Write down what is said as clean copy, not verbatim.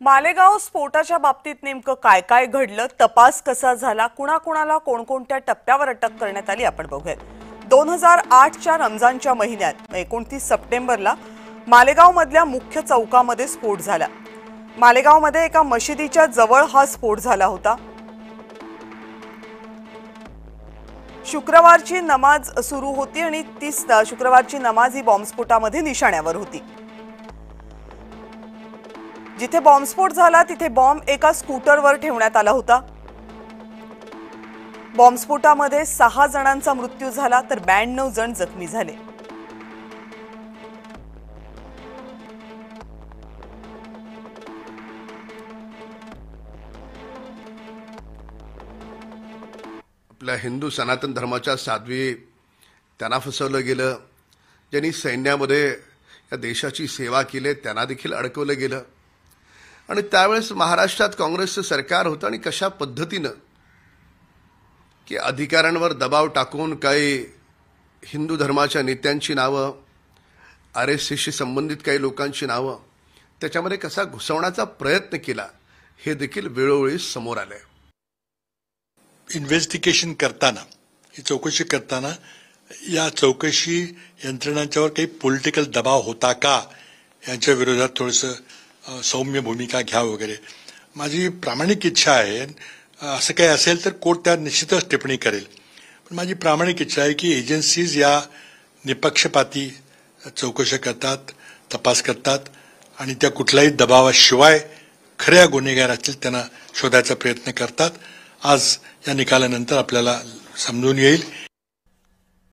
मालेगाव स्फोटाच्या बाबतीत नेमकं काय काय घडलं, तपास कसा झाला, कुणाकुणाला कोणकोणत्या टप्प्यावर अटक करण्यात आली आपण बघूयात। 2008च्या रमजानच्या महिन्यात 29 सप्टेंबरला मालेगाव मधल्या मुख्य चौकामध्ये स्फोट झाला। मालेगाव मध्ये एका मशिदीच्या जवळ हा स्फोट झाला होता। शुक्रवारची नमाज सुरू होती आणि ती शुक्रवारची नमाज ही बॉम्बस्फोटामध्ये निशाण्यावर होती। जिथे बॉम्बस्फोट झाला तिथे बॉम्ब एका स्कूटरवर ठेवण्यात आला होता। बॉम्बस्फोटामध्ये 6 जणांचा मृत्यू झाला तर 92 जण जखमी झाले। आपल्या हिंदू सनातन धर्माच्या साध्वी त्यांना फसवलं गेलं, ज्यांनी सैन्यामध्ये या देशाची सेवा केली त्यांना देखील अडकवलं गेलं। आणि त्यावेळेस महाराष्ट्रात काँग्रेसचं सरकार होतं आणि कशा पद्धतीनं की अधिकाऱ्यांवर दबाव टाकून काही हिंदू धर्माच्या नेत्यांची नावं, RSSशी संबंधित काही लोकांची नावं त्याच्यामध्ये कसा घुसवण्याचा प्रयत्न केला हे देखील वेळोवेळी समोर आलंय। इन्व्हेस्टिगेशन करताना, ही चौकशी करताना या चौकशी यंत्रणांच्यावर काही पॉलिटिकल दबाव होता का यांच्या विरोधात थोडंसं सौम्य भूमिका घ्या वगैरे। माझी प्रामाणिक इच्छा आहे, असं काही असेल तर कोर्ट त्या निश्चितच टिप्पणी करेल, पण माझी प्रामाणिक इच्छा आहे की एजन्सीज या निपक्षपाती चौकशा करतात, तपास करतात आणि त्या कुठल्याही दबावाशिवाय खऱ्या गुन्हेगार असतील त्यांना शोधायचा प्रयत्न करतात। आज या निकालानंतर आपल्याला समजून येईल